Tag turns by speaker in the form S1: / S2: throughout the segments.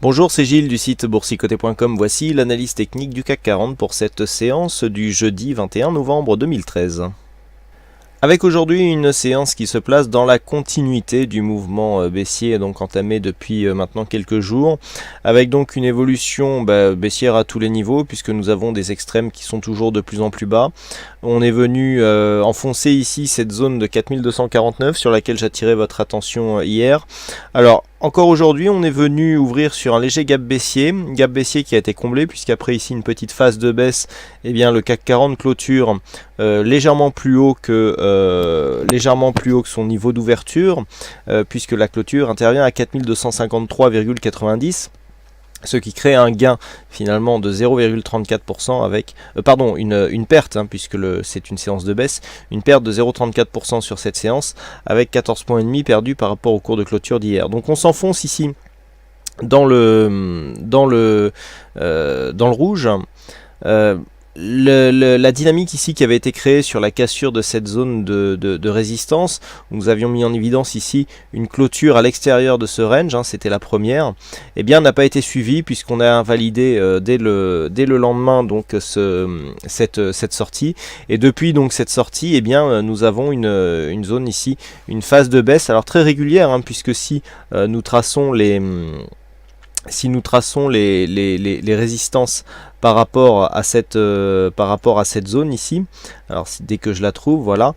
S1: Bonjour, c'est Gilles du site boursicoté.com. Voici l'analyse technique du CAC 40 pour cette séance du jeudi 21 novembre 2013. Avec aujourd'hui une séance qui se place dans la continuité du mouvement baissier donc entamé depuis maintenant quelques jours, avec donc une évolution baissière à tous les niveaux puisque nous avons des extrêmes qui sont toujours de plus en plus bas. On est venu enfoncer ici cette zone de 4249 sur laquelle j'attirais votre attention hier. Alors encore aujourd'hui, on est venu ouvrir sur un léger gap baissier qui a été comblé puisqu'après ici une petite phase de baisse, eh bien le CAC 40 clôture légèrement plus haut que son niveau d'ouverture, puisque la clôture intervient à 4253,90. Ce qui crée un gain finalement de 0,34% avec une perte, puisque c'est une séance de baisse, une perte de 0,34% sur cette séance avec 14,5 points perdus par rapport au cours de clôture d'hier. Donc on s'enfonce ici dans le rouge. La dynamique ici qui avait été créée sur la cassure de cette zone de résistance, où nous avions mis en évidence ici une clôture à l'extérieur de ce range, c'était la première, eh bien n'a pas été suivie puisqu'on a invalidé dès le lendemain donc cette sortie, et depuis donc cette sortie, eh bien nous avons une zone ici, une phase de baisse, alors très régulière, puisque si nous traçons les résistances par rapport à cette zone ici, alors dès que je la trouve, voilà,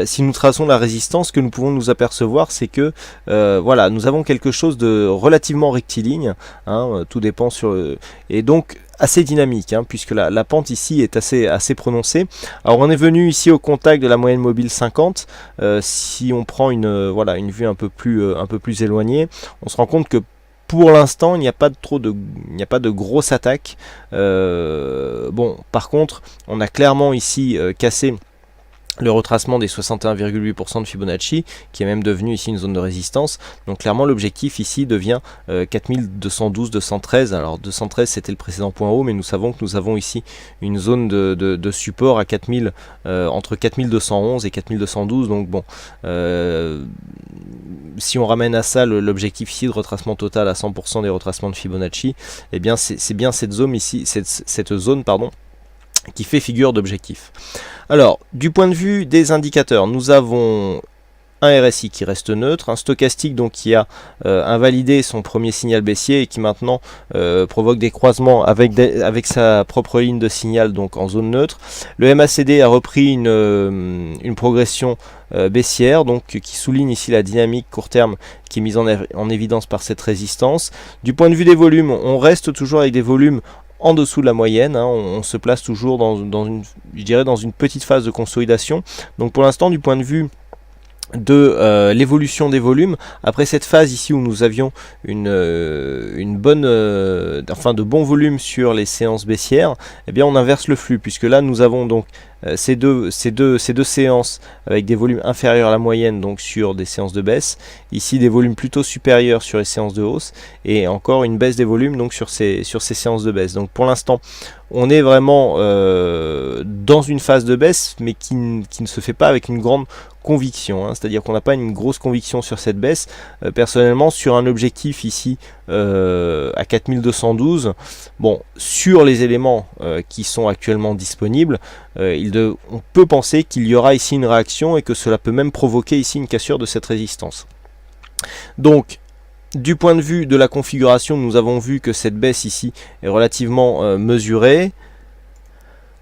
S1: si nous traçons la résistance, ce que nous pouvons nous apercevoir, c'est que voilà, nous avons quelque chose de relativement rectiligne, tout dépend et donc assez dynamique, puisque la pente ici est assez prononcée. Alors on est venu ici au contact de la moyenne mobile 50. Si on prend une vue un peu plus éloignée, on se rend compte que pour l'instant, il n'y a pas de grosse attaque. Bon, par contre, on a clairement ici cassé le retracement des 61,8% de Fibonacci, qui est même devenu ici une zone de résistance. Donc clairement l'objectif ici devient 4212-213. Alors 213 c'était le précédent point haut, mais nous savons que nous avons ici une zone de support à 4000, entre 4211 et 4212. Donc bon, si on ramène à ça l'objectif ici de retracement total à 100% des retracements de Fibonacci, eh bien c'est bien cette zone ici, cette zone qui fait figure d'objectif. Alors, du point de vue des indicateurs, nous avons un RSI qui reste neutre, un stochastique donc qui a invalidé son premier signal baissier et qui maintenant provoque des croisements avec sa propre ligne de signal donc en zone neutre. Le MACD a repris une progression baissière, donc qui souligne ici la dynamique court terme qui est mise en évidence par cette résistance. Du point de vue des volumes, on reste toujours avec des volumes en dessous de la moyenne, on se place toujours dans une petite phase de consolidation. Donc pour l'instant, du point de vue de l'évolution des volumes, après cette phase ici où nous avions de bons volumes sur les séances baissières, eh bien on inverse le flux, puisque là nous avons donc ces deux séances avec des volumes inférieurs à la moyenne, donc sur des séances de baisse, ici des volumes plutôt supérieurs sur les séances de hausse, et encore une baisse des volumes donc sur ces séances de baisse. Donc pour l'instant on est vraiment dans une phase de baisse, mais qui ne se fait pas avec une grande conviction, c'est-à-dire qu'on n'a pas une grosse conviction sur cette baisse. Personnellement, sur un objectif ici à 4212, bon, sur les éléments qui sont actuellement disponibles, on peut penser qu'il y aura ici une réaction et que cela peut même provoquer ici une cassure de cette résistance. Donc du point de vue de la configuration, nous avons vu que cette baisse ici est relativement mesurée.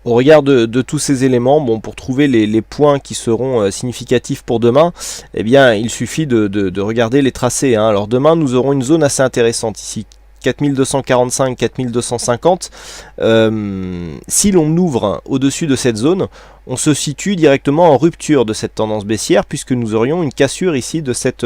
S1: Au regard de tous ces éléments, bon, pour trouver les points qui seront significatifs pour demain, eh bien, il suffit de regarder les tracés. Alors demain, nous aurons une zone assez intéressante ici, 4245, 4250. Si l'on ouvre au-dessus de cette zone, on se situe directement en rupture de cette tendance baissière, puisque nous aurions une cassure ici de cette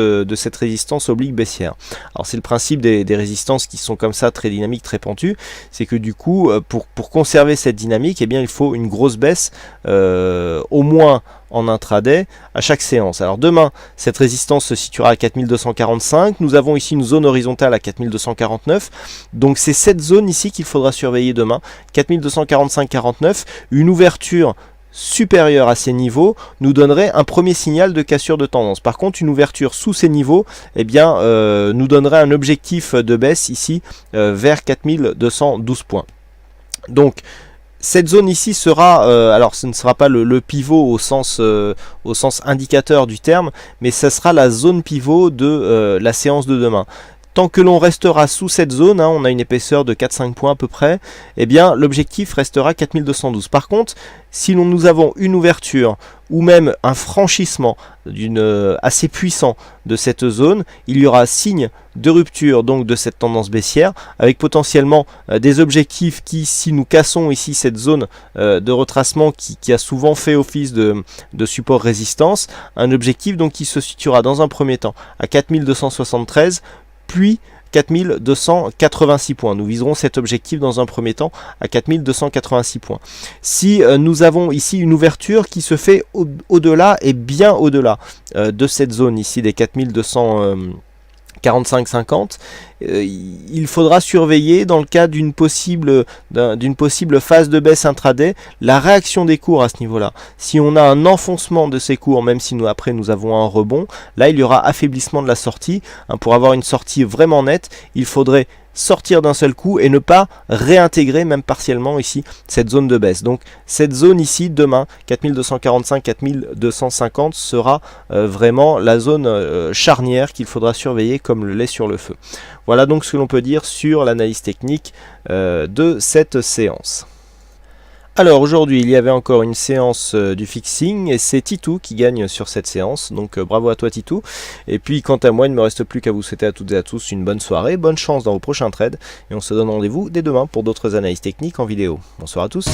S1: résistance oblique baissière. Alors c'est le principe des résistances qui sont comme ça, très dynamiques, très pentues, c'est que du coup, pour conserver cette dynamique, eh bien, il faut une grosse baisse, au moins en intraday, à chaque séance. Alors demain, cette résistance se situera à 4245, nous avons ici une zone horizontale à 4249, donc c'est cette zone ici qu'il faudra surveiller demain, 4245-49, une ouverture supérieure à ces niveaux nous donnerait un premier signal de cassure de tendance. Par contre, une ouverture sous ces niveaux eh bien, nous donnerait un objectif de baisse ici vers 4212 points. Donc, cette zone ici sera, alors ce ne sera pas le pivot au sens indicateur du terme, mais ça sera la zone pivot de la séance de demain. Tant que l'on restera sous cette zone, hein, on a une épaisseur de 4-5 points à peu près, eh bien l'objectif restera 4212. Par contre, si nous avons une ouverture ou même un franchissement assez puissant de cette zone, il y aura signe de rupture donc de cette tendance baissière, avec potentiellement des objectifs qui, si nous cassons ici cette zone de retracement qui a souvent fait office de support résistance, un objectif donc qui se situera dans un premier temps à 4273, puis 4286 points. Nous viserons cet objectif dans un premier temps à 4286 points. Si nous avons ici une ouverture qui se fait au-delà et bien au-delà de cette zone ici des 4245-50, il faudra surveiller dans le cas d'une possible phase de baisse intraday la réaction des cours à ce niveau là. Si on a un enfoncement de ces cours, même si après nous avons un rebond, là il y aura affaiblissement de la sortie. Pour avoir une sortie vraiment nette, il faudrait sortir d'un seul coup et ne pas réintégrer même partiellement ici cette zone de baisse. Donc cette zone ici demain 4245-4250 sera vraiment la zone charnière qu'il faudra surveiller comme le lait sur le feu. Voilà donc ce que l'on peut dire sur l'analyse technique de cette séance. Alors aujourd'hui il y avait encore une séance du fixing et c'est Titou qui gagne sur cette séance, donc bravo à toi Titou. Et puis quant à moi il ne me reste plus qu'à vous souhaiter à toutes et à tous une bonne soirée, bonne chance dans vos prochains trades et on se donne rendez-vous dès demain pour d'autres analyses techniques en vidéo. Bonsoir à tous.